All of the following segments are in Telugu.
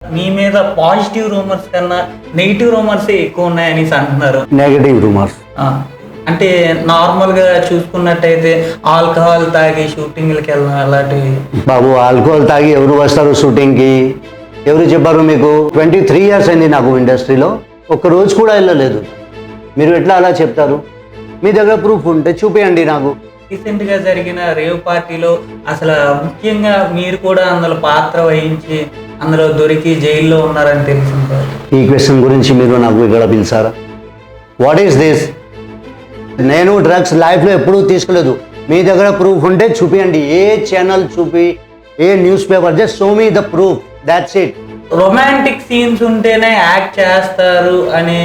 మీ మీద పాజిటివ్ రూమర్స్ కన్నా నెగిటివ్ రూమర్సే ఎక్కువ ఉన్నాయని అంటున్నారు. నెగటివ్ రూమర్స్ అంటే నార్మల్గా చూసుకున్నట్టయితే ఆల్కహాల్ తాగి షూటింగ్లకి వెళ్ళడం అలాంటివి. బాబు, ఆల్కహాల్ తాగి ఎవరు వస్తారు షూటింగ్కి? ఎవరు చెప్పారు మీకు? 23 years అయింది నాకు ఇండస్ట్రీలో, ఒక్క రోజు కూడా వెళ్ళలేదు. మీరు ఎట్లా అలా చెప్తారు? మీ దగ్గర ప్రూఫ్ ఉంటే చూపించండి నాకు. రీసెంట్గా జరిగిన రేవ్ పార్టీలో అసలు ముఖ్యంగా మీరు కూడా అందులో పాత్ర వహించి అందులో దొరికి జైల్లో ఉన్నారని తెలిసింది. ఈ క్వశ్చన్ గురించి మీరు నాకు ఇక్కడ పిలిచారా? What is this? నేను డ్రగ్స్ లైఫ్లో ఎప్పుడూ తీసుకోలేదు. మీ దగ్గర ప్రూఫ్ ఉంటే చూపించండి. ఏ ఛానల్ చూపి, ఏ news paper, just show me the proof, that's it. Romantic scenes ఉంటేనే యాక్ట్ చేస్తారు అనే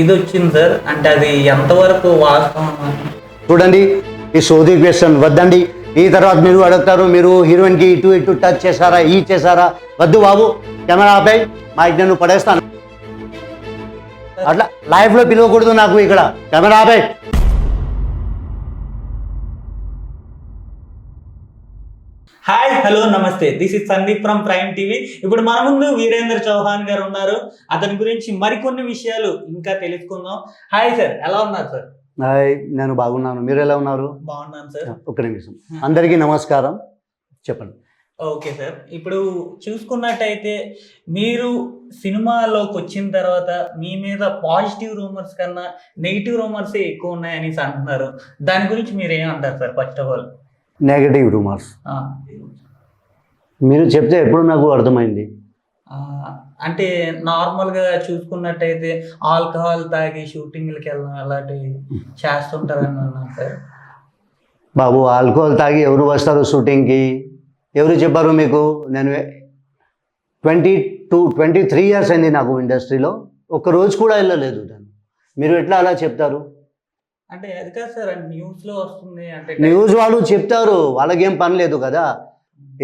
ఇది వచ్చింది సార్. అంటే అది ఎంతవరకు వాస్తవం? చూడండి, ఈ సోది క్వశ్చన్ వద్దండి. ఈ తర్వాత మీరు అడుగుతారు, మీరు హీరోయిన్కి ఇటు ఇటు టచ్ చేశారా, ఈ చేశారా? వద్దు బాబు, కెమెరా ఆపేయి, మైక్ నేను పడేస్తాను. అట్లా లైఫ్లో పిలవకూడదు నాకు ఇక్కడ. కెమెరా ఆపేయి. హాయ్, హలో, నమస్తే. This is Sandeep from prime TV. ఇప్పుడు మన ముందు వీరేంద్ర చౌహాన్ గారు ఉన్నారు. అతని గురించి మరికొన్ని విషయాలు ఇంకా తెలుసుకుందాం. హాయ్ సార్, ఎలా ఉన్నారు సార్? హాయ్, నేను బాగున్నాను. మీరు ఎలా ఉన్నారు? బాగున్నాను సార్. ఒక్క నిమిషం. అందరికీ నమస్కారం. చెప్పండి. ఓకే సార్, ఇప్పుడు చూసుకున్నట్టయితే మీరు సినిమాలోకి వచ్చిన తర్వాత మీ మీద పాజిటివ్ రూమర్స్ కన్నా నెగిటివ్ రూమర్సే ఎక్కువ ఉన్నాయని అంటున్నారు. దాని గురించి మీరు ఏమంటారు sir? First of all negative rumours మీరు చెప్తే ఎప్పుడు నాకు అర్థమైంది. అంటే నార్మల్గా చూసుకున్నట్టయితే ఆల్కహాల్ తాగి షూటింగ్లకి వెళ్ళడం అలాంటివి చేస్తుంటారని అన్నారు సార్. బాబు, ఆల్కహాల్ తాగి ఎవరు వస్తారు షూటింగ్కి? ఎవరు చెప్పారు మీకు? నేను 23 years అయింది నాకు ఇండస్ట్రీలో, ఒక్క రోజు కూడా వెళ్ళలేదు. మీరు ఎట్లా అలా చెప్తారు? అంటే అది కాదు సార్, న్యూస్లో వస్తుంది. అంటే న్యూస్ వాళ్ళు చెప్తారు, వాళ్ళకేం పని లేదు కదా.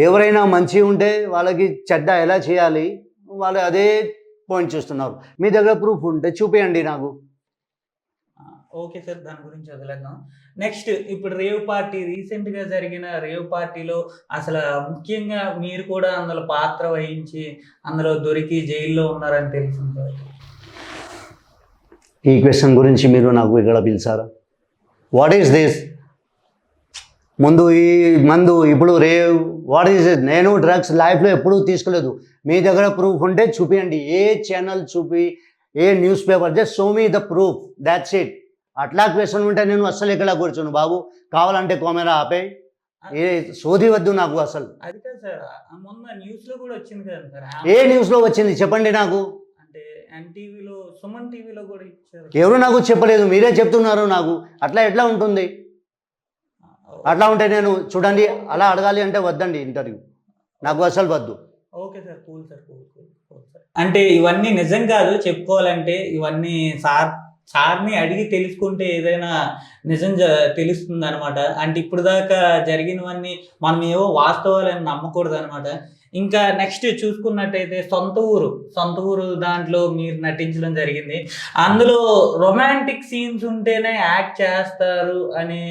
ఎవరైనా మంచి ఉంటే వాళ్ళకి చెడ్డ ఎలా చేయాలి, వాళ్ళు అదే పాయింట్ చూస్తున్నారు. మీ దగ్గర ప్రూఫ్ ఉంటే చూపించండి నాకు. ఓకే సార్, దాని గురించి వదిలేద్దాం. నెక్స్ట్, ఇప్పుడు రేవ్ పార్టీ, రీసెంట్గా జరిగిన రేవ్ పార్టీలో అసలు ముఖ్యంగా మీరు కూడా అందులో పాత్ర వహించి అందులో దొరికి జైల్లో ఉన్నారని తెలిసింది. ఈ క్వశ్చన్ గురించి మీరు నాకు ఇక్కడ పిలిచారా? What is this? ముందు ఈ మందు, ఇప్పుడు రేవ్, వాట్ ఈస్ ఇట్? నేను డ్రగ్స్ లైఫ్లో ఎప్పుడూ తీసుకోలేదు. మీ దగ్గర ప్రూఫ్ ఉంటే చూపించండి. ఏ ఛానల్ చూపి, ఏ news paper, just show me the proof, that's it. అట్లా క్వశ్చన్ ఉంటే నేను అస్సలు ఇక్కడ కూర్చోను బాబు. కావాలంటే కెమెరా ఆపే, ఏ సోది వద్దు నాకు అసలు. అది కాదు సార్, మొన్న న్యూస్లో కూడా వచ్చింది కదా సార్. ఏ న్యూస్లో వచ్చింది చెప్పండి నాకు. అంటే ఎన్టీవీలో, సుమన్ టీవీలో కూడా ఇచ్చారు. ఎవరు నాకు చెప్పలేదు, మీరే చెప్తున్నారు నాకు. అట్లా ఎట్లా ఉంటుంది? అట్లా ఉంటే నేను చూడండి, అలా అడగాలి అంటే వద్దండి ఇంటర్వ్యూ, నాకు అసలు వద్దు. Okay sir, cool sir, cool sir. అంటే ఇవన్నీ నిజం కాదు చెప్పుకోవాలంటే, ఇవన్నీ సార్ని అడిగి తెలుసుకుంటే ఏదైనా నిజం తెలుస్తుంది అనమాట. అంటే ఇప్పుడు దాకా జరిగినవన్నీ మనం ఏవో వాస్తవాలని నమ్మకూడదు అనమాట. ఇంకా నెక్స్ట్ చూసుకున్నట్టయితే సొంత ఊరు దాంట్లో మీరు నటించడం జరిగింది. అందులో రొమాంటిక్ సీన్స్ ఉంటేనే యాక్ట్ చేస్తారు అనే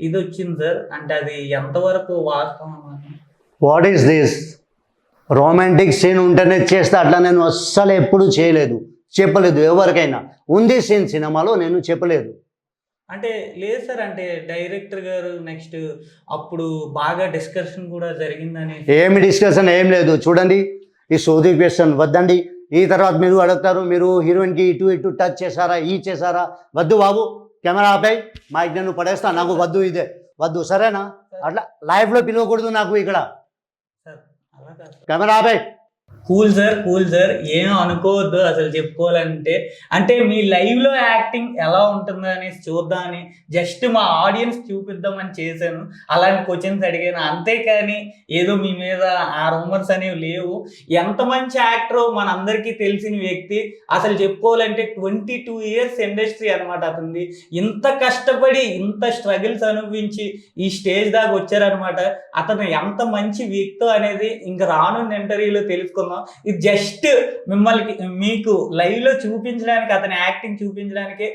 ఇది వచ్చింది సార్. అంటే అది ఎంతవరకు వాస్తవం? What is this? Romantic scene ఉంటేనే చేస్తే, అట్లా నేను అస్సలు ఎప్పుడు చేయలేదు, చెప్పలేదు ఎవరికైనా. ఉంది సీన్ సినిమాలో, నేను చెప్పలేదు. అంటే లేదు సార్, అంటే డైరెక్టర్ గారు నెక్స్ట్ అప్పుడు బాగా డిస్కషన్ కూడా జరిగిందని. ఏమి డిస్కషన్ ఏం లేదు. చూడండి, ఈ సోది క్వశ్చన్ వద్దండి. ఈ తర్వాత మీరు అడుగుతారు, మీరు హీరోయిన్కి ఇటు ఇటు టచ్ చేశారా, ఈ చేశారా? వద్దు బాబు, కెమెరా ఆపేయి, మైక్ నేను పడేస్తాను. నాకు వద్దు, ఇదే వద్దు, సరేనా? అట్లా లైఫ్లో పిలవకూడదు నాకు ఇక్కడ. కెమెరా ఆపేయి. కూల్ సార్, ఏం అనుకోవద్దు అసలు చెప్పుకోవాలంటే. అంటే మీ లైవ్లో యాక్టింగ్ ఎలా ఉంటుందో అనేసి చూద్దామని, జస్ట్ మా ఆడియన్స్ చూపిద్దామని చేశాను. అలాంటి క్వశ్చన్స్ అడిగాను, అంతేకాని ఏదో మీ మీద ఆ రూమర్స్ అనేవి లేవు. ఎంత మంచి యాక్టరో మనందరికీ తెలిసిన వ్యక్తి. అసలు చెప్పుకోవాలంటే 22 years ఇండస్ట్రీ అనమాట అతనిది. ఇంత కష్టపడి, ఇంత స్ట్రగుల్స్ అనుభవించి ఈ స్టేజ్ దాకా వచ్చారనమాట. అతను ఎంత మంచి వ్యక్తో అనేది ఇంకా రానున్న ఇంటర్వ్యూలో తెలుసుకుందాం. ఇది జస్ట్ మీకు లైవ్ లో చూపించడానికి, అతని యాక్టింగ్ చూపించడానికి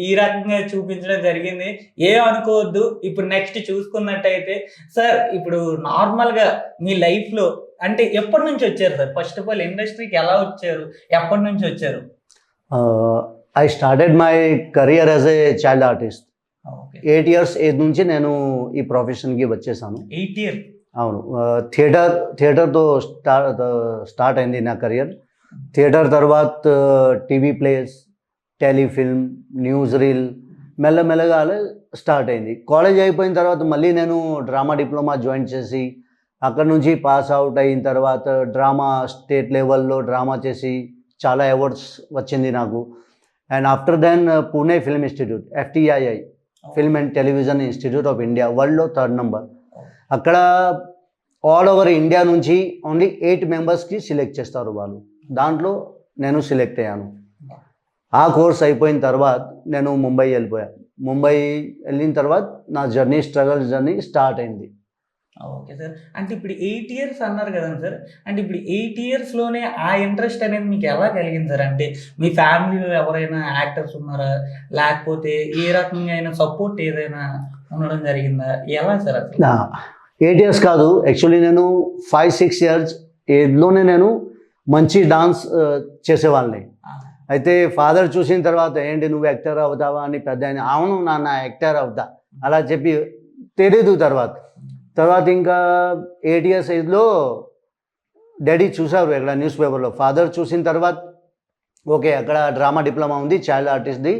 ఈ రకంగా చూపించడం జరిగింది. ఏం అనుకోవద్దు. ఇప్పుడు నెక్స్ట్ చూసుకున్నట్టయితే సార్, ఇప్పుడు నార్మల్ గా మీ లైఫ్ లో అంటే ఎప్పటి నుంచి వచ్చారు సార్? ఫస్ట్ ఆఫ్ ఆల్ ఇండస్ట్రీకి ఎలా వచ్చారు? ఎప్పటి నుంచి వచ్చారు? I started my career as a child artist. Okay. 8 years age నుంచి నేను ఈ ప్రొఫెషన్కి వచ్చేసాను. 8 ఇయర్. అవును. థియేటర్తో స్టార్ట్ అయింది నా కెరియర్. థియేటర్ తర్వాత TV place, telefilm, news reel మెల్లమెల్లగా అలా స్టార్ట్ అయింది. కాలేజ్ అయిపోయిన తర్వాత మళ్ళీ నేను డ్రామా డిప్లొమా జాయిన్ చేసి అక్కడ నుంచి పాస్ అవుట్ అయిన తర్వాత డ్రామా స్టేట్ లెవెల్లో డ్రామా చేసి చాలా అవార్డ్స్ వచ్చింది నాకు. And after then Pune film institute, FTII, film and television institute of India, వరల్డ్లో 3rd నంబర్. అక్కడ ఆల్ ఓవర్ ఇండియా నుంచి ఓన్లీ 8 మెంబర్స్కి సెలెక్ట్ చేస్తారు వాళ్ళు. దాంట్లో నేను సెలెక్ట్ అయ్యాను. ఆ కోర్స్ అయిపోయిన తర్వాత నేను ముంబై వెళ్ళిపోయాను. ముంబై వెళ్ళిన తర్వాత నా స్ట్రగల్ జర్నీ స్టార్ట్ అయింది. Okay sir. అంటే ఇప్పుడు 8 ఇయర్స్ అన్నారు కదండి సార్. అంటే ఇప్పుడు 8 ఇయర్స్లోనే ఆ ఇంట్రెస్ట్ అనేది మీకు ఎలా కలిగింది సార్? అంటే మీ ఫ్యామిలీలో ఎవరైనా యాక్టర్స్ ఉన్నారా? లేకపోతే ఏ రకంగా అయినా సపోర్ట్ ఏదైనా ఉండడం జరిగిందా? ఎలా సార్ అసలు? 8 ఇయర్స్ కాదు, యాక్చువల్లీ నేను 5-6 ఇయర్స్ ఏజ్లోనే నేను మంచి డాన్స్ చేసేవాళ్ళని. అయితే ఫాదర్ చూసిన తర్వాత ఏంటి నువ్వు యాక్టర్ అవుతావా అని పెద్ద ఆయన, అవును నాన్న యాక్టర్ అవుతా అలా చెప్పి తెలీదు. తర్వాత ఇంకా 8 ఇయర్స్ ఏజ్లో డాడీ చూసారు ఇక్కడ న్యూస్ పేపర్లో. ఫాదర్ చూసిన తర్వాత ఓకే అక్కడ డ్రామా డిప్లొమా ఉంది చైల్డ్ ఆర్టిస్ట్ది,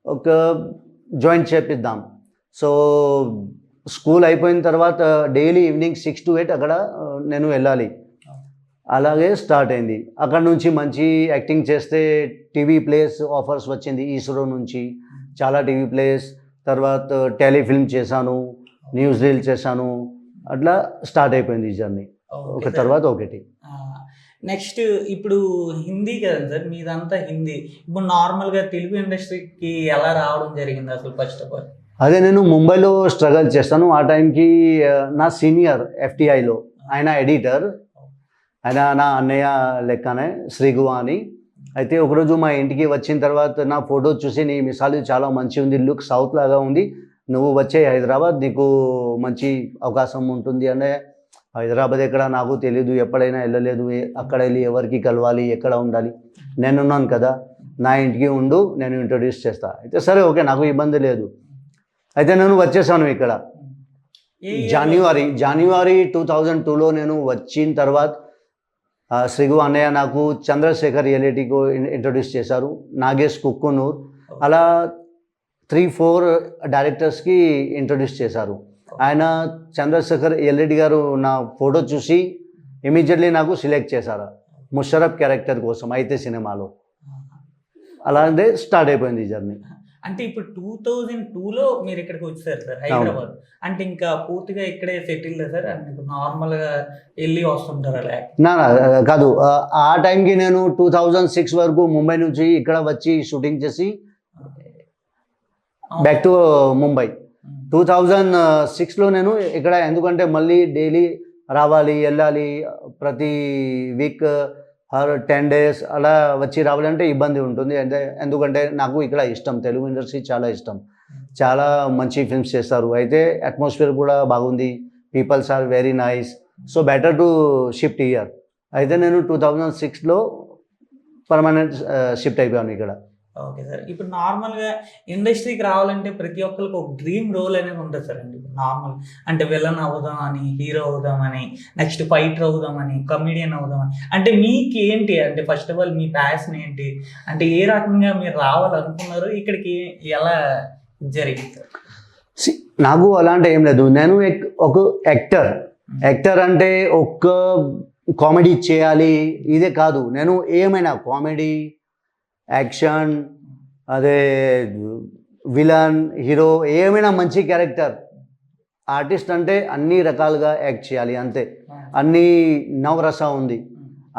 ఒక జాయిన్ చేపిద్దాం. సో స్కూల్ అయిపోయిన తర్వాత డైలీ ఈవినింగ్ 6 to 8 అక్కడ నేను వెళ్ళాలి. అలాగే స్టార్ట్ అయింది. అక్కడ నుంచి మంచి యాక్టింగ్ చేస్తే టీవీ ప్లేస్ ఆఫర్స్ వచ్చింది ఈస్రో నుంచి, చాలా టీవీ ప్లేస్. తర్వాత టెలిఫిల్మ్ చేశాను, న్యూస్ రీల్ చేశాను. అట్లా స్టార్ట్ అయిపోయింది ఈ జర్నీ, ఒక తర్వాత ఒకటి. నెక్స్ట్ ఇప్పుడు హిందీ కదండి సార్, మీదంతా హిందీ. ఇప్పుడు నార్మల్గా తెలుగు ఇండస్ట్రీకి ఎలా రావడం జరిగింది అసలు ఫస్ట్ ఆఫ్ ఆల్? అదే నేను ముంబైలో స్ట్రగల్ చేస్తాను. ఆ టైంకి నా సీనియర్ FTIలో ఆయన ఎడిటర్, ఆయన నా అన్నయ్య లెక్కనే, శ్రీగువ అని. అయితే ఒకరోజు మా ఇంటికి వచ్చిన తర్వాత నా ఫోటో చూసి నీ మిసాలు చాలా మంచి ఉంది, లుక్ సౌత్ లాగా ఉంది, నువ్వు వచ్చే హైదరాబాద్ నీకు మంచి అవకాశం ఉంటుంది అంటే, హైదరాబాద్ ఎక్కడ నాకు తెలీదు, ఎప్పుడైనా వెళ్ళలేదు, అక్కడ వెళ్ళి ఎవరికి కలవాలి, ఎక్కడ ఉండాలి, నేనున్నాను కదా, నా ఇంటికి ఉండు, నేను ఇంట్రొడ్యూస్ చేస్తా. అయితే సరే ఓకే నాకు ఇబ్బంది లేదు. అయితే నేను వచ్చేసాను ఇక్కడ జనవరి 2002లో నేను వచ్చిన తర్వాత శ్రీగు అన్నయ్య నాకు చంద్రశేఖర్ రియాలిటీకు ఇంట్రొడ్యూస్ చేశారు, నాగేష్ కుక్కునూర్, అలా 3-4 డైరెక్టర్స్కి ఇంట్రొడ్యూస్ చేశారు. ఆయన చంద్రశేఖర్ ఎల్రెడ్డి గారు నా ఫోటో చూసి ఇమీడియట్లీ నాకు సెలెక్ట్ చేశారు ముషరఫ్ క్యారెక్టర్ కోసం అయితే సినిమాలో. అలాగే స్టార్ట్ అయిపోయింది ఈ జర్నీ. అంటే ఇప్పుడు 2002లో మీరు ఇక్కడికి వచ్చారు సార్ హైదరాబాద్. అంటే ఇంకా పూర్తిగా ఇక్కడే సెటిల్ సార్? అంటే నార్మల్గా వెళ్ళి వస్తుంటారు అలా? నా కాదు, ఆ టైంకి నేను 2006 వరకు ముంబై నుంచి ఇక్కడ వచ్చి షూటింగ్ చేసి బ్యాక్ టు ముంబై. 2006లో నేను ఇక్కడ, ఎందుకంటే మళ్ళీ డైలీ రావాలి వెళ్ళాలి, ప్రతి వీక్ 10 days అలా వచ్చి రావాలంటే ఇబ్బంది ఉంటుంది. అంటే ఎందుకంటే నాకు ఇక్కడ ఇష్టం, తెలుగు ఇండస్ట్రీ చాలా ఇష్టం, చాలా మంచి ఫిల్మ్స్ చేస్తారు. అయితే అట్మాస్ఫియర్ కూడా బాగుంది, peoples are very nice, so better to shift here. అయితే నేను 2006లో పర్మనెంట్ షిఫ్ట్ అయిపోయాను ఇక్కడ. Okay sir. ఇప్పుడు నార్మల్గా ఇండస్ట్రీకి రావాలంటే ప్రతి ఒక్కరికి ఒక డ్రీమ్ రోల్ అనేది ఉంటుంది సార్. అండి నార్మల్ అంటే విలన్ అవుదామని, హీరో అవుదామని, నెక్స్ట్ ఫైటర్ అవుదామని, కమెడియన్ అవుదామని. అంటే మీకు ఏంటి, అంటే first of all me passion ఏంటి, అంటే ఏ రకంగా మీరు రావాలనుకున్నారు, ఇక్కడికి ఎలా జరిగింది? నాకు అలాంటి ఏం లేదు, నేను ఒక యాక్టర్ అంటే ఒక కామెడీ చేయాలి ఇదే కాదు, నేను ఏమైనా కామెడీ, యాక్షన్, అదే విలన్, హీరో, ఏమైనా మంచి క్యారెక్టర్. ఆర్టిస్ట్ అంటే అన్ని రకాలుగా యాక్ట్ చేయాలి అంతే. అన్ని నవరస ఉంది,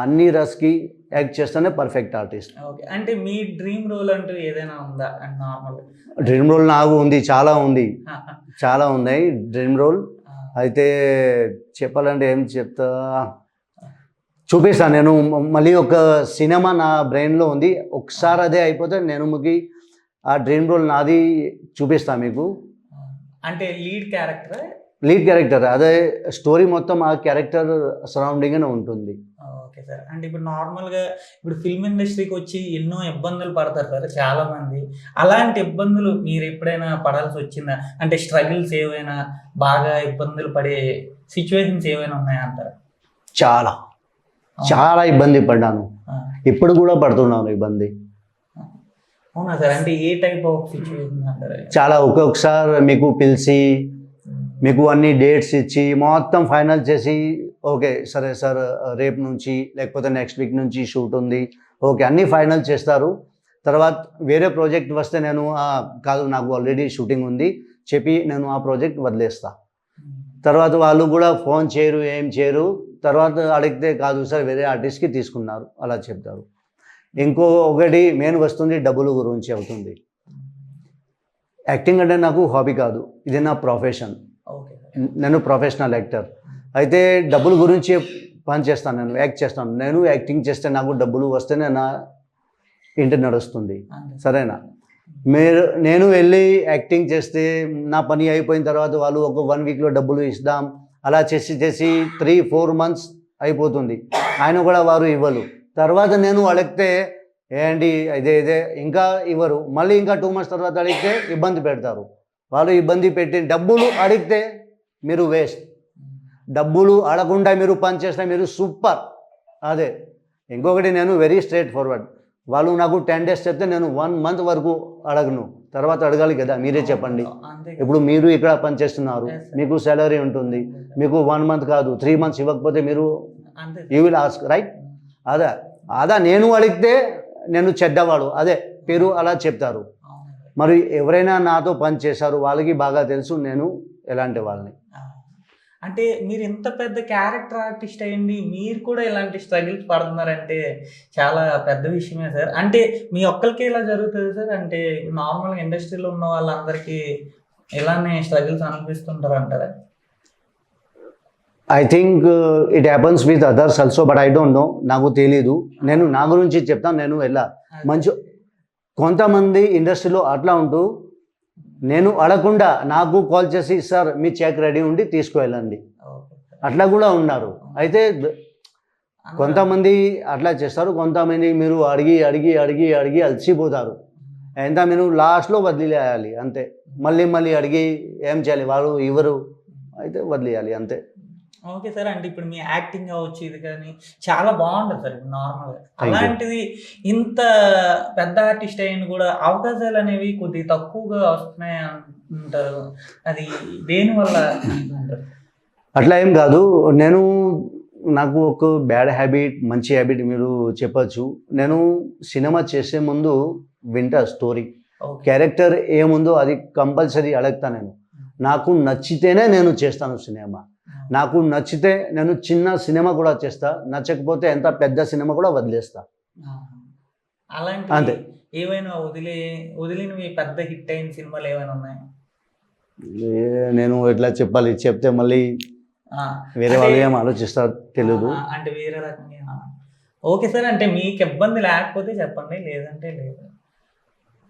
అన్ని రస్కి యాక్ట్ చేస్తేనే పర్ఫెక్ట్ ఆర్టిస్ట్. ఓకే. అంటే మీ డ్రీమ్ రోల్ అంటూ ఏదైనా ఉందా? అండ్ నార్మల్ డ్రీమ్ రోల్ నాకు ఉంది, చాలా ఉన్నాయి డ్రీమ్ రోల్. అయితే చెప్పాలంటే ఏం చెప్తా, చూపిస్తాను. నేను మళ్ళీ ఒక సినిమా నా బ్రెయిన్లో ఉంది, ఒకసారి అదే అయిపోతే నేను మీకు ఆ డ్రీమ్ రోల్ నాది చూపిస్తాను మీకు. అంటే లీడ్ క్యారెక్టర్ లీడ్ క్యారెక్టర్, అదే స్టోరీ మొత్తం ఆ క్యారెక్టర్ సరౌండింగ్నే ఉంటుంది. Okay sir. అంటే ఇప్పుడు నార్మల్‌గా ఇప్పుడు ఫిల్మ్ ఇండస్ట్రీకి వచ్చి ఎన్నో ఇబ్బందులు పడతారు సార్ చాలామంది. అలాంటి ఇబ్బందులు మీరు ఎప్పుడైనా పడాల్సి వచ్చిందా? అంటే స్ట్రగుల్స్ ఏవైనా బాగా ఇబ్బందులు పడే సిట్యుయేషన్స్ ఏవైనా ఉన్నాయా అంటారా? చాలా అవునా? చాలా ఇబ్బంది పడ్డాను, ఆ! ఇప్పుడు కూడా పడుతున్నాను ఇబ్బంది. అవునా సార్? అంటే ఏ టైప్ ఆఫ్ సిట్యుయేషన్ అంటారు? చాలా ఒక్కొక్కసారి మీకు పిలిచి మీకు అన్ని డేట్స్ ఇచ్చి మొత్తం ఫైనల్ చేసి, ఓకే సరే సార్ రేపు నుంచి లేకపోతే నెక్స్ట్ వీక్ నుంచి షూట్ ఉంది, ఓకే అన్నీ ఫైనల్ చేస్తారు. తర్వాత వేరే ప్రాజెక్ట్ వస్తే నేను కాదు నాకు ఆల్రెడీ షూటింగ్ ఉంది చెప్పి నేను ఆ ప్రాజెక్ట్ వదిలేస్తా. తర్వాత వాళ్ళు కూడా ఫోన్ చేయరు, ఏం చేయరు. తర్వాత అడిగితే కాదు సార్ వేరే ఆర్టిస్ట్కి తీసుకున్నారు అలా చెప్తారు. ఇంకో ఒకటి మెయిన్ వస్తుంది డబ్బుల గురించి అవుతుంది. యాక్టింగ్ అంటే నాకు హాబీ కాదు, ఇది నా ప్రొఫెషన్. ఓకే. నేను ప్రొఫెషనల్ యాక్టర్. అయితే డబ్బుల గురించి పని చేస్తాను, నేను యాక్ట్ చేస్తాను. నేను యాక్టింగ్ చేస్తే నాకు డబ్బులు వస్తేనే నా ఇంటి నడుస్తుంది, అంతే. సరేనా? నేను వెళ్ళి యాక్టింగ్ చేస్తే నా పని అయిపోయిన తర్వాత వాళ్ళు ఒక 1 వీక్లో డబ్బులు ఇస్తాం అలా చేసి 3-4 మంత్స్ అయిపోతుంది, ఆయన కూడా వారు ఇవ్వరు. తర్వాత నేను అడిగితే ఏంటి ఇదే ఇంకా ఇవ్వరు. మళ్ళీ ఇంకా 2 మంత్స్ తర్వాత అడిగితే ఇబ్బంది పెడతారు. వాళ్ళు ఇబ్బంది పెట్టి డబ్బులు అడిగితే మీరు వేస్ట్, డబ్బులు అడగకుండా మీరు పని చేస్తే మీరు సూపర్. అదే ఇంకొకటి నేను వెరీ స్ట్రైట్ ఫార్వర్డ్. వాళ్ళు నాకు 10 days చెప్తే నేను 1 month వరకు అడగను, తర్వాత అడగాలి కదా, మీరే చెప్పండి. అంతే. ఇప్పుడు మీరు ఇక్కడ పని చేస్తున్నారు, Yes, sir. మీకు సాలరీ ఉంటుంది, మీకు 1 month కాదు 3 months ఇవ్వకపోతే మీరు అంతే. You will ask right. అదా నేను అడిగితే నేను చెడ్డవాడు అదే పేరు అలా చెప్తారు. అవును. మరి ఎవరైనా నాతో పని చేశారు వాళ్ళకి బాగా తెలుసు నేను ఎలాంటి వాళ్ళని. ఆ! అంటే మీరు ఇంత పెద్ద క్యారెక్టర్ ఆర్టిస్ట్ అయ్యండి మీరు కూడా ఇలాంటి స్ట్రగుల్స్ పడుతున్నారంటే చాలా పెద్ద విషయమే సార్. అంటే మీ ఒక్కరికే ఇలా జరుగుతుంది సార్? అంటే నార్మల్‌గా ఇండస్ట్రీలో ఉన్న వాళ్ళందరికీ ఇలానే స్ట్రగుల్స్ అనిపిస్తుంటారు అంటారా? I think it happens with others also but I don't know, నాకు తెలీదు. నేను నా గురించి చెప్తాను. నేను ఎలా మంచి కొంతమంది ఇండస్ట్రీలో అట్లా ఉంటూ నేను అడగకుండా నాకు కాల్ చేసి సార్ మీ చెక్ రెడీ ఉండి తీసుకువెళ్ళండి, ఓకే. అట్లా కూడా ఉన్నారు. అయితే కొంతమంది అట్లా చేస్తారు, కొంతమంది మీరు అడిగి అడిగి అడిగి అడిగి అలసిపోతారు. ఎంత మీరు లాస్ట్లో వదిలేయాలి అంతే. మళ్ళీ అడిగి ఏం చేయాలి, వాళ్ళు ఇవ్వరు, అయితే వదిలేయాలి అంతే. Okay sir. అంటే ఇప్పుడు మీ యాక్టింగ్ అవ్వచ్చు ఇది కానీ చాలా బాగుంటుంది సార్ ఇప్పుడు నార్మల్‌గా. Thank you. అలాంటిది ఇంత పెద్ద ఆర్టిస్ట్ అయిన కూడా అవకాశాలు అనేవి కొద్దిగా తక్కువగా వస్తున్నాయి అంటారు. అది దేనివల్ల అంటారు? అట్లా ఏం కాదు. నాకు ఒక బ్యాడ్ హ్యాబిట్ మంచి హ్యాబిట్ మీరు చెప్పచ్చు. నేను సినిమా చేసే ముందు వింటా స్టోరీ, ఓకే. క్యారెక్టర్ ఏముందో అది కంపల్సరీ అడుగుతా. నేను నాకు నచ్చితేనే నేను చేస్తాను సినిమా. నాకు నచ్చితే నేను చిన్న సినిమా కూడా చేస్తా, నచ్చకపోతే ఎంత పెద్ద సినిమా కూడా వదిలేస్తా అలాంటి అంతే. ఏవైనా వదిలినవి పెద్ద హిట్ అయిన సినిమాలు ఏమైనా ఉన్నాయా? నేను ఎట్లా చెప్పాలి, చెప్తే మళ్ళీ వేరే వాళ్ళు ఏం ఆలోచిస్తారు తెలియదు. అంటే వేరే రకంగా. Okay sir. అంటే మీకు ఇబ్బంది లేకపోతే చెప్పండి, లేదంటే లేదు.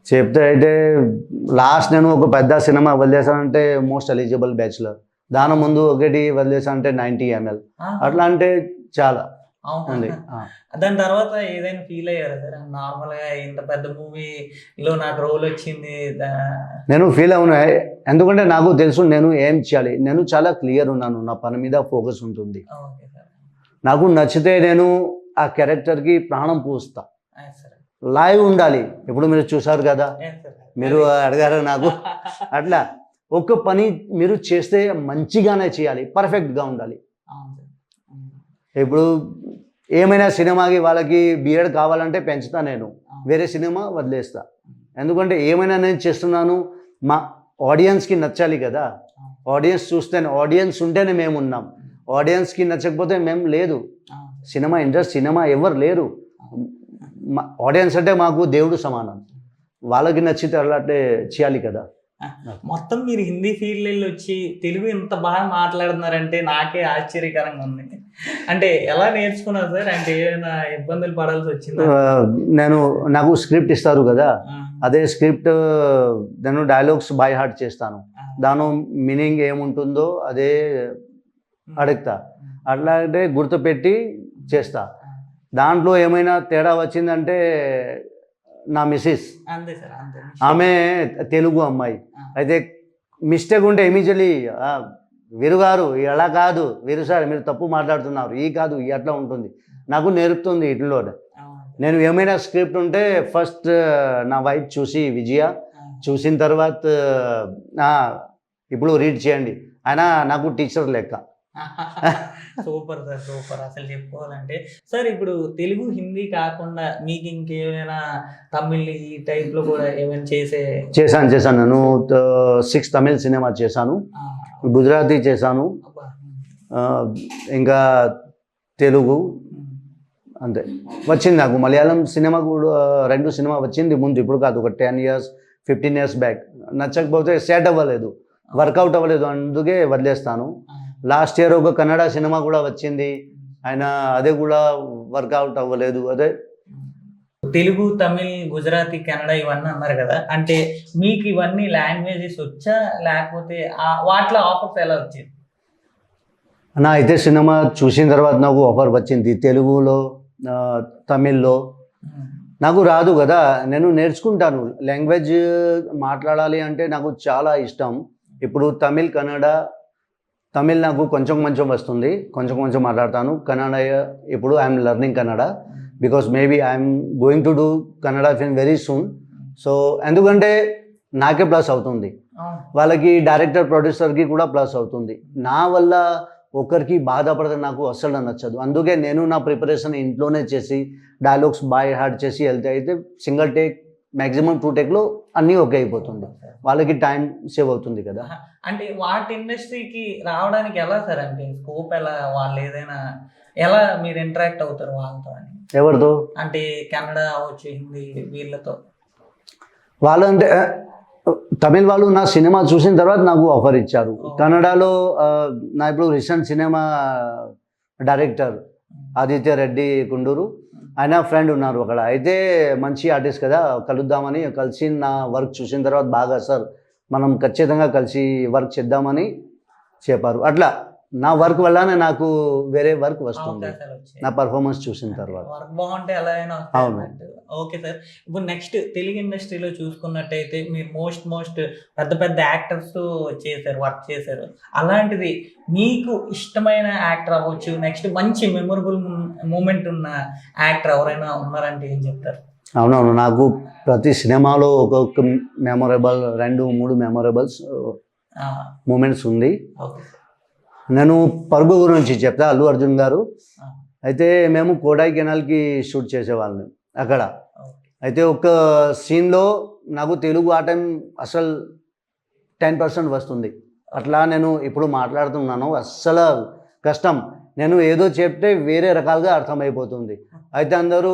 చెప్తే అయితే లాస్ట్ నేను ఒక పెద్ద సినిమా వదిలేసానంటే మోస్ట్ ఎలిజిబుల్ బ్యాచులర్, దాని ముందు ఒకటి వదిలేసానంటే 90 ml, అట్లా అంటే చాలా ఉంది. దాని తర్వాత ఏదైనా ఫీల్ అయ్యారా సార్? నార్మల్గా ఇంత పెద్ద మూవీలో నాకు రోల్ వచ్చింది. నేను ఫీల్ అవునా, ఎందుకంటే నాకు తెలుసు నేను ఏం చేయాలి. నేను చాలా క్లియర్ ఉన్నాను, నా పని మీద ఫోకస్ ఉంటుంది. Okay sir. నాకు నచ్చితే నేను ఆ క్యారెక్టర్కి ప్రాణం పూస్తా, సార్. లైవ్ ఉండాలి. ఇప్పుడు మీరు చూసారు కదా, మీరు అడిగారు నాకు. అట్లా ఒక పని మీరు చేస్తే మంచిగానే చేయాలి, పర్ఫెక్ట్గా ఉండాలి. ఇప్పుడు ఏమైనా సినిమాకి వాళ్ళకి బియర్డ్ కావాలంటే పెంచుతా, నేను వేరే సినిమా వదిలేస్తా. ఎందుకంటే ఏమైనా నేను చేస్తున్నాను మా ఆడియన్స్కి నచ్చాలి కదా. ఆడియన్స్ చూస్తేనే, ఆడియన్స్ ఉంటేనే మేము ఉన్నాం. ఆడియన్స్కి నచ్చకపోతే మేము లేదు. సినిమా ఇండస్ట్రీ సినిమా ఎవరు లేరు. ఆడియన్స్ అంటే మాకు దేవుడు సమానం, వాళ్ళకి నచ్చితే అలాంటి చేయాలి కదా. మొత్తం మీరు హిందీ ఫీల్డ్ వెళ్ళి వచ్చి తెలుగు ఇంత బాగా మాట్లాడుతున్నారంటే నాకే ఆశ్చర్యకరంగా ఉంది. అంటే ఎలా నేర్చుకున్నారు సార్? అంటే ఏమైనా ఇబ్బందులు పడాల్సి వచ్చిందా? నాకు స్క్రిప్ట్ ఇస్తారు కదా, అదే స్క్రిప్ట్ నేను డైలాగ్స్ బై హార్ట్ చేస్తాను. దాని మీనింగ్ ఏముంటుందో అదే అడుగుతా. అట్లాగే గుర్తుపెట్టి చేస్తా. దాంట్లో ఏమైనా తేడా వచ్చిందంటే నా మిస్సెస్, అంతే సార్, అంతే. ఆమె తెలుగు అమ్మాయి, అయితే మిస్టేక్ ఉంటే ఇమీడియట్లీ వీరు గారు ఎలా కాదు, వీరు సార్ మీరు తప్పు మాట్లాడుతున్నారు, ఈ కాదు ఈ అట్లా ఉంటుంది, నాకు నేర్పుతుంది ఇట్లో. నేను ఏమైనా స్క్రిప్ట్ ఉంటే ఫస్ట్ నా వైఫ్ చూసి విజయ చూసిన తర్వాత ఇప్పుడు రీడ్ చేయండి, ఆయన నాకు టీచర్ లెక్క. Super sir, super. అసలు చెప్పుకోవాలంటే సార్ ఇప్పుడు తెలుగు హిందీ కాకుండా మీకు ఇంకేమైనా తమిళ్ ఈ టైప్ లో కూడా ఏమైనా చేశాను. నేను 6 తమిళ్ సినిమా చేశాను, గుజరాతీ చేశాను, ఇంకా తెలుగు, అంతే. వచ్చింది నాకు మలయాళం సినిమా కూడా 2 సినిమా వచ్చింది ముందు, ఇప్పుడు కాదు, ఒక 10 years 15 years బ్యాక్. నచ్చకపోతే సెట్ అవ్వలేదు, వర్కౌట్ అవ్వలేదు, అందుకే వదిలేస్తాను. లాస్ట్ ఇయర్ ఒక కన్నడ సినిమా కూడా వచ్చింది, ఆయన అదే కూడా వర్కౌట్ అవ్వలేదు. అదే తెలుగు, తమిళ్, గుజరాతీ, కన్నడ ఇవన్నీ అన్నారు కదా, అంటే మీకు ఇవన్నీ లాంగ్వేజెస్ వచ్చా లేకపోతే వాటిలో ఆఫర్స్ ఎలా వచ్చేది? నా అయితే సినిమా చూసిన తర్వాత నాకు ఆఫర్ వచ్చింది తెలుగులో, తమిళ్లో. నాకు రాదు కదా, నేను నేర్చుకుంటాను. లాంగ్వేజ్ మాట్లాడాలి అంటే నాకు చాలా ఇష్టం. ఇప్పుడు తమిళ్, కన్నడ, తమిళ్ నాకు కొంచెం వస్తుంది, కొంచెం మాట్లాడతాను. కన్నడ ఇప్పుడు I'm learning Kannada, because maybe I'm going to do Kannada film very soon. So ఎందుకంటే నాకే ప్లస్ అవుతుంది, వాళ్ళకి డైరెక్టర్ ప్రొడ్యూసర్కి కూడా ప్లస్ అవుతుంది. నా వల్ల ఒకరికి బాధపడితే నాకు అస్సలు నచ్చదు. అందుకే నేను నా ప్రిపరేషన్ ఇంట్లోనే చేసి డైలాగ్స్ బై హార్ట్ చేసి వెళ్తే అయితే సింగిల్ టేక్ మ్యాక్సిమం 2 టేక్లో అన్నీ ఓకే అయిపోతుంది, వాళ్ళకి టైం సేవ్ అవుతుంది కదా. అంటే వాటి ఇండస్ట్రీకి రావడానికి ఎలా సార్, అంటే స్కోప్ ఎలా, వాళ్ళు ఏదైనా ఎలా మీరు ఇంటరాక్ట్ అవుతారు వాళ్ళతో అని? ఎవరితో అంటే కన్నడ అవచ్చు, హిందీ వీళ్ళతో? వాళ్ళు అంటే తమిళ్ వాళ్ళు నా సినిమా చూసిన తర్వాత నాకు ఆఫర్ ఇచ్చారు. కన్నడలో నా ఇప్పుడు recent cinema director Aditya Reddy Kunduru, ఆయన ఫ్రెండ్ ఉన్నారు అక్కడ, అయితే మంచి ఆర్టిస్ట్ కదా, కలుద్దామని కలిసి నా వర్క్ చూసిన తర్వాత బాగా సార్ మనం ఖచ్చితంగా కలిసి వర్క్ చేద్దామని చెప్పారు. అట్లా నా వర్క్ వల్లనే నాకు వేరే వర్క్ వస్తుంది, నా పర్ఫార్మెన్స్ చూసిన తర్వాత. వర్క్ బాగుంటే ఎలా అయినా. అవును. ఓకే సార్, ఇప్పుడు నెక్స్ట్ తెలుగు ఇండస్ట్రీలో చూసుకున్నట్టయితే మీరు మోస్ట్ పెద్ద యాక్టర్స్ చేశారు, వర్క్ చేశారు. అలాంటిది మీకు ఇష్టమైన యాక్టర్ అవ్వచ్చు, నెక్స్ట్ మంచి మెమొరబుల్ మూమెంట్ ఉన్న యాక్టర్ ఎవరైనా ఉన్నారంటే ఏం చెప్తారు? అవునవును, నాకు ప్రతి సినిమాలో ఒక్కొక్క మెమొరబుల్ 2-3 మెమొరబుల్స్ మూమెంట్స్ ఉంది. నేను పరుగు గురించి చెప్తా. అల్లు అర్జున్ గారు అయితే మేము కొడైకెనాల్కి షూట్ చేసేవాళ్ళం అక్కడ. అయితే ఒక సీన్లో నాకు తెలుగు ఆ టైం అసలు 10% వస్తుంది. అట్లా నేను ఇప్పుడు మాట్లాడుతున్నాను, అస్సలు కష్టం. నేను ఏదో చెప్తే వేరే రకాలుగా అర్థమైపోతుంది. అయితే అందరూ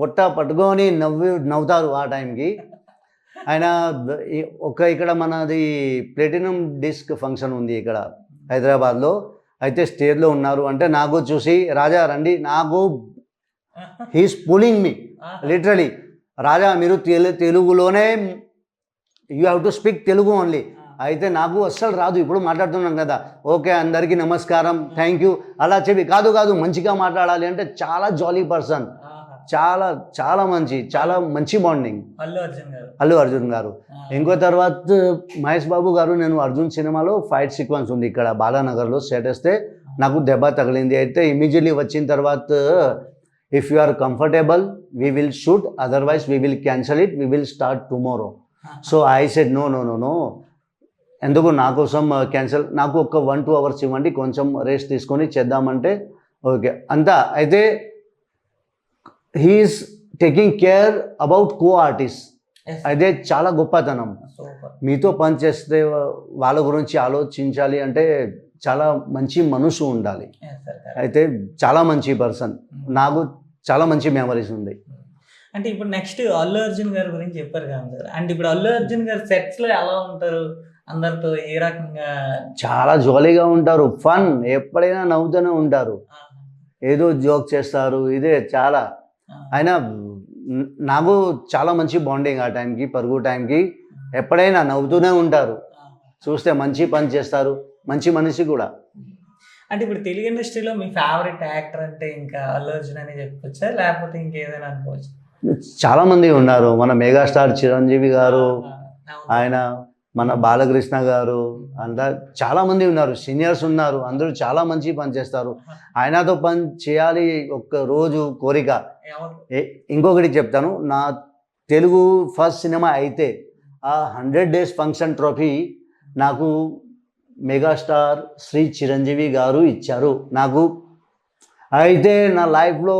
పొట్ట పట్టుకొని నవ్వుతారు ఆ టైంకి. ఆయన ఇక్కడ మనది ప్లాటినం డిస్క్ ఫంక్షన్ ఉంది ఇక్కడ హైదరాబాద్లో, అయితే స్టేజ్లో ఉన్నారు. అంటే నాకు చూసి రాజా రండి, నాకు హీస్ పులింగ్ మీ లిటరలీ, రాజా మీరు తెలుగులోనే you have to speak Telugu only. అయితే నాకు అస్సలు రాదు, ఇప్పుడు మాట్లాడుతున్నాం కదా, ఓకే అందరికీ నమస్కారం, థ్యాంక్ యూ అలా చెప్పి కాదు మంచిగా మాట్లాడాలి అంటే చాలా జాలీ పర్సన్, చాలా మంచి బాండింగ్ అల్లు అర్జున్ గారు. ఇంకో తర్వాత మహేష్ బాబు గారు, నేను అర్జున్ సినిమాలో ఫైట్ సీక్వెన్స్ ఉంది ఇక్కడ బాలానగర్లో, సెట్ వేస్తే నాకు దెబ్బ తగిలింది. అయితే ఇమీడియట్లీ వచ్చిన తర్వాత if you are comfortable we will shoot, otherwise we will cancel it, we will start tomorrow. So I said no, ఎందుకు నా కోసం క్యాన్సల్, నాకు ఒక 1-2 hours ఇవ్వండి, కొంచెం రెస్ట్ తీసుకొని చేద్దామంటే ఓకే అంతా. అయితే he is taking care about co artist, అదే చాలా గొప్పతనం. మీతో పని చేస్తే వాళ్ళ గురించి ఆలోచించాలి అంటే చాలా మంచి మనసు ఉండాలి. అయితే చాలా మంచి పర్సన్, నాకు చాలా మంచి మెమరీస్ ఉంది. అంటే ఇప్పుడు నెక్స్ట్ అల్లు అర్జున్ గారి గురించి చెప్పారు కదా సార్, అంటే ఇప్పుడు అల్లు అర్జున్ గారు సెట్స్లో ఎలా ఉంటారు, అందరితో ఏ రకంగా? చాలా జాలీగా ఉంటారు, ఫన్, ఎప్పుడైనా నవ్వుతూనే ఉంటారు, ఏదో జోక్ చేస్తారు. ఇదే చాలా ఆయన నాకు చాలా మంచి బాండింగ్. ఆ టైంకి పరుగు టైంకి ఎప్పుడైనా నవ్వుతూనే ఉంటారు, చూస్తే మంచి పని చేస్తారు, మంచి మనిషి కూడా. అంటే ఇప్పుడు తెలుగు ఇండస్ట్రీలో మీ ఫేవరెట్ యాక్టర్ అంటే ఇంకా అల్లు అర్జున్ అని చెప్పొచ్చా, లేకపోతే ఇంకేదైనా అనుకోవచ్చు? చాలామంది ఉన్నారు, మన మెగాస్టార్ చిరంజీవి గారు, అవును. ఆయన మన బాలకృష్ణ గారు, అంతా చాలామంది ఉన్నారు, సీనియర్స్ ఉన్నారు, అందరూ చాలా మంచి పని చేస్తారు. ఆయనతో పని చేయాలి ఒక్క రోజు కోరిక. ఎవరు? ఇంకొకటి చెప్తాను, నా తెలుగు ఫస్ట్ సినిమా అయితే ఆ 100 డేస్ ఫంక్షన్ ట్రోఫీ నాకు మెగాస్టార్ శ్రీ చిరంజీవి గారు ఇచ్చారు నాకు. అయితే నా లైఫ్లో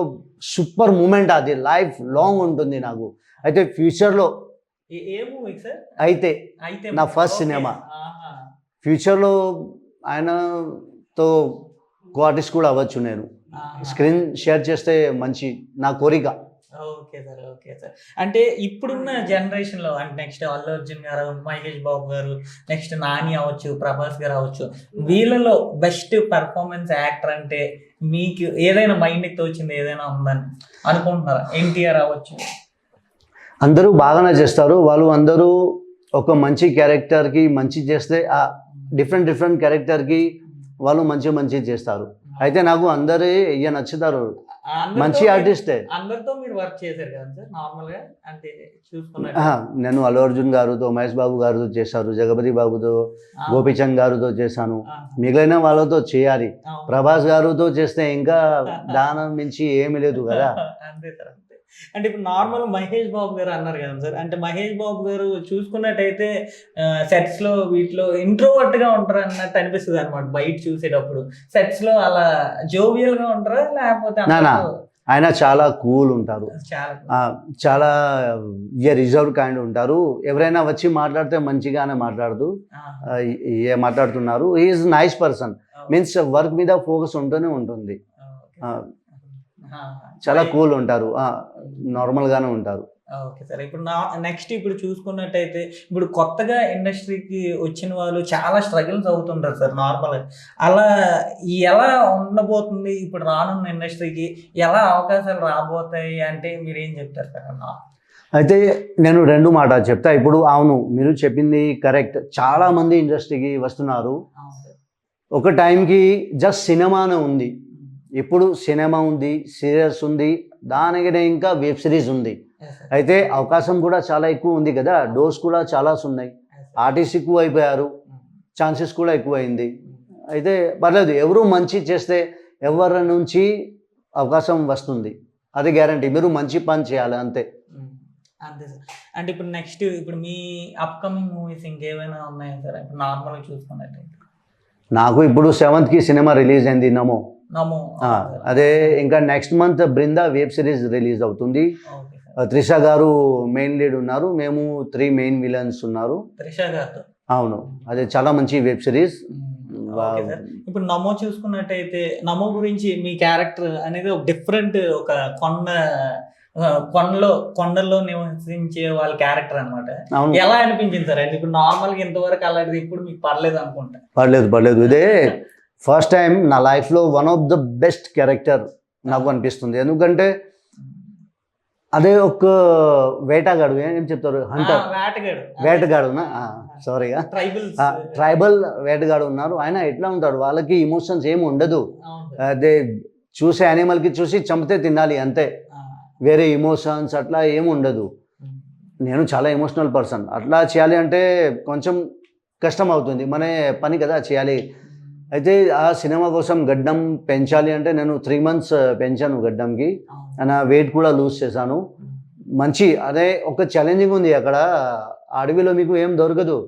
సూపర్ మూమెంట్, అది లైఫ్ లాంగ్ ఉంటుంది నాకు. అయితే ఫ్యూచర్లో ఏ మూవీ సార్? అయితే అయితే నా ఫస్ట్ ఓకే. సినిమా. ఆహా. ఫ్యూచర్లో ఆయనతో ఆర్టిస్ట్ కూడా అవ్వచ్చు, నేను ఆహా. స్క్రీన్ షేర్ చేస్తే మంచి నా కోరిక. Okay sir, okay sir. అంటే ఇప్పుడున్న జనరేషన్లో అంటే నెక్స్ట్ అల్లు అర్జున్ గారు, మహేష్ బాబు గారు, నెక్స్ట్ నాని అవ్వచ్చు, ప్రభాస్ గారు అవ్వచ్చు, వీళ్ళలో బెస్ట్ పర్ఫార్మెన్స్ యాక్టర్ అంటే మీకు ఏదైనా మైండ్కి తోచింది ఏదైనా ఉందని అనుకుంటున్నారా? ఎన్టీఆర్ అవ్వచ్చు. అందరూ బాగానే చేస్తారు, వాళ్ళు అందరూ ఒక మంచి క్యారెక్టర్కి మంచి చేస్తే ఆ డిఫరెంట్ క్యారెక్టర్కి వాళ్ళు మంచి చేస్తారు. అయితే నాకు అందరూ నచ్చుతారు, మంచి ఆర్టిస్టే. అందరితో మీరు వర్క్ చేశారు కదా సార్ నార్మల్ గా, అంటే చూసుకున్నట్టు? నేను అల్లు అర్జున్ గారితో, మహేష్ బాబు గారితో చేశారు, జగపతి బాబుతో, గోపీచంద్ గారితో చేశాను. మిగిలిన వాళ్ళతో చేయాలి. ప్రభాస్ గారితో చేస్తే ఇంకా దానం మించి ఏమీ లేదు కదా. అంతే సార్, అంతే. అంటే ఇప్పుడు నార్మల్ మహేష్ బాబు గారు అన్నారు కదా సార్, అంటే మహేష్ బాబు గారు చూసుకున్నట్టయితే సెట్స్ లో వీటిలో ఇంట్రోవర్ట్ గా ఉంటారు అన్నట్టు అనిపిస్తుంది అనమాట బయట చూసేటప్పుడు. సెట్స్ లో అలా జోవియల్ గా ఉంటారా, లేకపోతే ఆయన చాలా కూల్ ఉంటారు, చాలా చాలా రిజర్వ్ కైండ్ ఉంటారు. ఎవరైనా వచ్చి మాట్లాడితే మంచిగానే మాట్లాడుతూ మాట్లాడుతున్నారు. Is nice person, means work మీద ఫోకస్ ఉంటూనే ఉంటుంది. చాలా కూల్ ఉంటారు, నార్మల్గానే ఉంటారు. Okay sir. ఇప్పుడు నెక్స్ట్ ఇప్పుడు చూసుకున్నట్టయితే ఇప్పుడు కొత్తగా ఇండస్ట్రీకి వచ్చిన వాళ్ళు చాలా స్ట్రగుల్స్ అవుతుంటారు సార్ నార్మల్గా. అలా ఎలా ఉండబోతుంది ఇప్పుడు రానున్న ఇండస్ట్రీకి, ఎలా అవకాశాలు రాబోతాయి అంటే మీరు ఏం చెప్తారు సార్? అయితే నేను 2 మాట చెప్తా. ఇప్పుడు అవును, మీరు చెప్పింది కరెక్ట్, చాలామంది ఇండస్ట్రీకి వస్తున్నారు. ఒక టైంకి జస్ట్ సినిమానే ఉంది, ఇప్పుడు సినిమా ఉంది, సీరియల్స్ ఉంది, దానికనే ఇంకా వెబ్ సిరీస్ ఉంది. అయితే అవకాశం కూడా చాలా ఎక్కువ ఉంది కదా, డోర్స్ కూడా చాలా ఉన్నాయి, ఆర్టిస్ట్ ఎక్కువ అయిపోయారు, ఛాన్సెస్ కూడా ఎక్కువ అయింది. అయితే పర్లేదు, ఎవరు మంచి చేస్తే ఎవరి నుంచి అవకాశం వస్తుంది, అది గ్యారంటీ. మీరు మంచి పని చేయాలి అంతే. అంతే సార్. అంటే ఇప్పుడు నెక్స్ట్ ఇప్పుడు మీ అప్కమింగ్ మూవీస్ ఇంకేమైనా ఉన్నాయా సార్? ఇప్పుడు నార్మల్గా చూసుకున్నట్టయితే నాకు ఇప్పుడు 7th సినిమా రిలీజ్ అయింది, నమో. అదే ఇంకా next month Brinda web series release అవుతుంది. త్రిష గారు మెయిన్ లీడ్ ఉన్నారు, మేము 3 మెయిన్ విలన్స్ ఉన్నారు. త్రిష గారు, అవును, అదే చాలా మంచి వెబ్ సిరీస్. ఇప్పుడు నమో చూసుకున్నట్టయితే నమో గురించి మీ క్యారెక్టర్ అనేది ఒక డిఫరెంట్, ఒక కొండల్లో నివసించే వాళ్ళ క్యారెక్టర్ అనమాట. ఎలా అనిపించింది సార్? అంటే ఇప్పుడు నార్మల్గా ఇంతవరకు అలాంటిది ఇప్పుడు మీకు పర్లేదు అనుకుంటా? పర్లేదు, ఇదే ఫస్ట్ టైం నా లైఫ్లో one of the best character నాకు అనిపిస్తుంది. ఎందుకంటే అదే ఒక వేటగాడు, ఏం చెప్తారు, హంటర్, వేటగాడునా, సారీగా, ట్రైబల్ వేటగాడు ఉన్నారు. ఆయన ఎట్లా ఉంటాడు, వాళ్ళకి ఇమోషన్స్ ఏమి ఉండదు. అదే చూసే యానిమల్కి చూసి చంపితే తినాలి అంతే, వేరే ఇమోషన్స్ అట్లా ఏమి ఉండదు. నేను చాలా ఎమోషనల్ పర్సన్, అట్లా చేయాలి అంటే కొంచెం కష్టం అవుతుంది, మన పని కదా చేయాలి. అయితే ఆ సినిమా కోసం గడ్డం పెంచాలి అంటే నేను 3 months పెంచాను గడ్డంకి, నా వెయిట్ కూడా లూజ్ చేశాను. మంచి అదే ఒక ఛాలెంజింగ్ ఉంది. అక్కడ అడవిలో మీకు ఏం దొరకదు,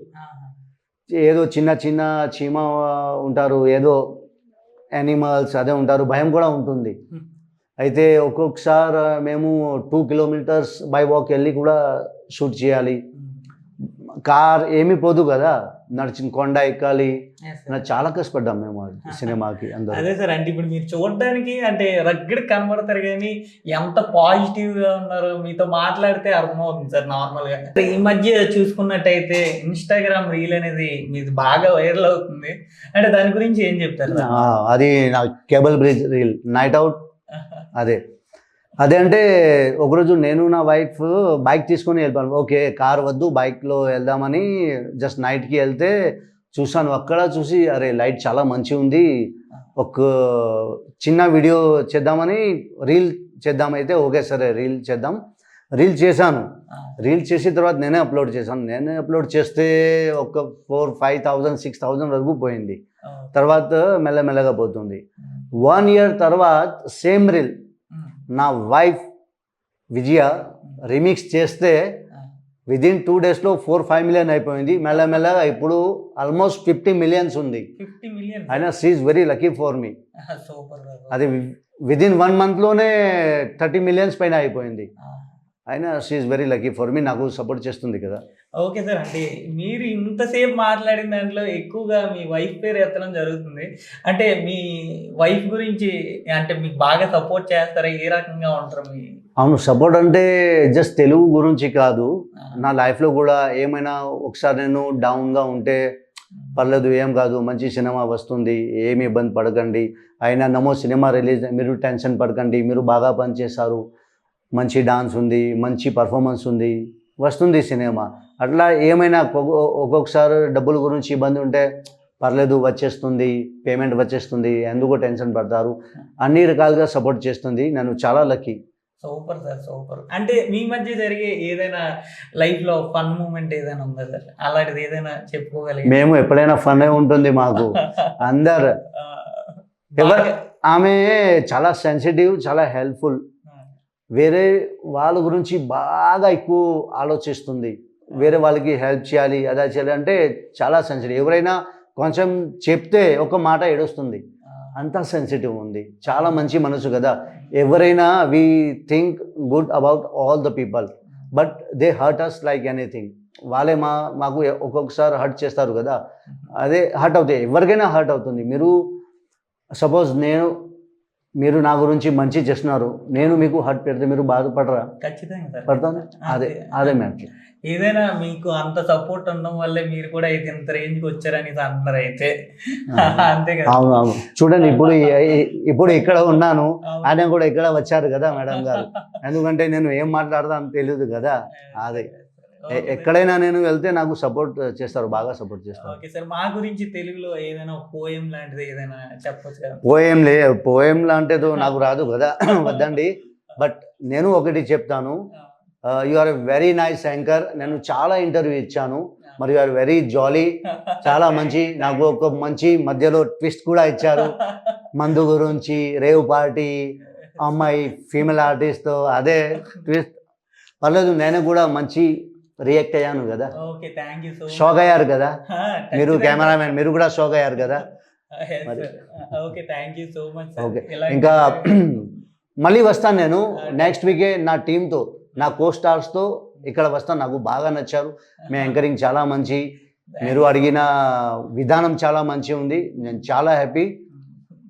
ఏదో చిన్న చీమ ఉంటారు, ఏదో యానిమల్స్ అదే ఉంటారు, భయం కూడా ఉంటుంది. అయితే ఒక్కొక్కసారి మేము 2 kilometers బై వాక్ వెళ్ళి కూడా షూట్ చేయాలి. కార్ ఏమీ పోదు కదా, నడిచిన కొండ ఎక్కాలి, చాలా కష్టపడ్డాం మేము సినిమాకి అందరూ. అదే సార్, అంటే ఇప్పుడు మీరు చూడడానికి అంటే రగ్గడ కనబడతారు కానీ ఎంత పాజిటివ్గా ఉన్నారో మీతో మాట్లాడితే అర్థమవుతుంది సార్ నార్మల్గా. ఈ మధ్య చూసుకున్నట్టయితే ఇన్స్టాగ్రామ్ రీల్ అనేది మీది బాగా వైరల్ అవుతుంది, అంటే దాని గురించి ఏం చెప్తారు? అది నా cable bridge reel, night out. అదే అంటే ఒకరోజు నేను నా వైఫ్ బైక్ తీసుకొని వెళ్ళిపోయాను. ఓకే, కార్ వద్దు, బైక్లో వెళ్దామని జస్ట్ నైట్కి వెళ్తే చూసాను అక్కడ చూసి అరే లైట్ చాలా మంచిగా ఉంది, ఒక చిన్న వీడియో చేద్దామని రీల్ చేద్దామైతే ఓకే సరే రీల్ చేద్దాం, రీల్ చేశాను. రీల్ చేసిన తర్వాత నేనే అప్లోడ్ చేశాను. నేనే అప్లోడ్ చేస్తే ఒక 4,000-5,000 6,000 వరకు పోయింది. తర్వాత మెల్లమెల్లగా పోతుంది. 1 year తర్వాత సేమ్ రీల్ నా వైఫ్ విజయ రీమిక్స్ చేస్తే విదిన్ 2 daysలో 4-5 million అయిపోయింది. మెల్లమెల్లగా ఇప్పుడు ఆల్మోస్ట్ 50 millions ఉంది. 50 million అయినా she is very lucky for me. Super. అది విదిన్ 1 monthలోనే 30 millions పైన అయిపోయింది. అయినా she is very lucky for me, నాకు సపోర్ట్ చేస్తుంది కదా. ఓకే సార్, అంటే మీరు ఇంతసేపు మాట్లాడిన దాంట్లో ఎక్కువగా మీ వైఫ్ పేరు ఎత్తడం జరుగుతుంది. అంటే మీ వైఫ్ గురించి అంటే మీకు బాగా సపోర్ట్ చేస్తారా? ఏ రకంగా ఉంటారు మీ? అవును, సపోర్ట్ అంటే జస్ట్ తెలుగు గురించి కాదు, నా లైఫ్లో కూడా ఏమైనా ఒకసారి నేను డౌన్గా ఉంటే పర్లేదు ఏం కాదు, మంచి సినిమా వస్తుంది, ఏమి ఇబ్బంది పడకండి, అయినా నమో సినిమా రిలీజ్ మీరు టెన్షన్ పడకండి, మీరు బాగా పనిచేస్తారు, మంచి డాన్స్ ఉంది, మంచి పర్ఫార్మెన్స్ ఉంది, వస్తుంది సినిమా. అట్లా ఏమైనా ఒక్కొక్కసారి డబ్బుల గురించి ఇబ్బంది ఉంటే పర్లేదు వచ్చేస్తుంది, పేమెంట్ వచ్చేస్తుంది, ఎందుకు టెన్షన్ పడతారు, అన్ని రకాలుగా సపోర్ట్ చేస్తుంది. నేను చాలా లక్కీ. Super sir, super. అంటే మీ మధ్య జరిగే ఏదైనా లైఫ్లో ఫన్ మూమెంట్ ఏదైనా ఉందా సార్? అలాంటిది ఏదైనా చెప్పుకోగలిగి? మేము ఎప్పుడైనా ఫన్ ఉంటుంది మాకు. అందరు ఆమె చాలా సెన్సిటివ్, చాలా హెల్ప్ఫుల్, వేరే వాళ్ళ గురించి బాగా ఎక్కువ ఆలోచిస్తుంది, వేరే వాళ్ళకి హెల్ప్ చేయాలి అదా చేయాలి అంటే చాలా సెన్సిటివ్. ఎవరైనా కొంచెం చెప్తే ఒక మాట ఏడుస్తుంది, అంతా సెన్సిటివ్ ఉంది. చాలా మంచి మనసు కదా. ఎవరైనా we think good about all the people, but they hurt us like anything. వాళ్ళే మాకు ఒక్కొక్కసారి హర్ట్ చేస్తారు కదా, అదే హర్ట్ అవుతాయి, ఎవరికైనా హర్ట్ అవుతుంది. మీరు సపోజ్ మీరు నా గురించి మంచి చేస్తున్నారు, నేను మీకు హర్ట్ పెడితే మీరు బాధపడరా? ఖచ్చితంగా సార్, పడతాను. అదే మ్యాటర్. ఏదైనా మీకు అంత సపోర్ట్ ఉండడం వల్లే మీరు కూడా అయితే ఇంత రేంజ్కి వచ్చారని అంటున్నారు అయితే. అంతే కదా. అవును. చూడండి ఇప్పుడు ఇక్కడ ఉన్నాను, ఆయన కూడా ఇక్కడ వచ్చారు కదా మేడం గారు, ఎందుకంటే నేను ఏం మాట్లాడతా అని తెలియదు కదా. అదే ఎక్కడైనా నేను వెళ్తే నాకు సపోర్ట్ చేస్తారు, బాగా సపోర్ట్ చేస్తారు. ఓకే సార్, మా గురించి తెలుగులో ఏదైనా పోయం లాంటిది ఏదైనా చెప్పొచ్చు కదా? పోయం లాంటిది నాకు రాదు కదా, వద్దండి. బట్ నేను ఒకటి చెప్తాను, you are a very nice anchor. నేను చాలా ఇంటర్వ్యూ ఇచ్చాను, మరి యు ఆర్ వెరీ జాలీ, చాలా మంచి. నాకు ఒక మంచి మధ్యలో ట్విస్ట్ కూడా ఇచ్చారు, మందు గురించి, రేవ్ పార్టీ, అమ్మాయి ఫీమేల్ ఆర్టిస్ట్తో, అదే ట్విస్ట్. పర్లేదు, నేను కూడా మంచి రియాక్ట్ అయ్యాను కదా. Okay, thank you so much. Shock అయ్యారు కదా మీరు, కెమెరామెన్ మీరు కూడా షాక్ అయ్యారు కదా. Okay, thank you so much. Okay, ఇంకా మళ్ళీ వస్తాను నేను నెక్స్ట్ వీకే నా టీంతో, నా కో స్టార్స్తో ఇక్కడ వస్తాను. నాకు బాగా నచ్చారు, మీ యాంకరింగ్ చాలా మంచి, మీరు అడిగిన విధానం చాలా మంచి ఉంది, నేను చాలా హ్యాపీ.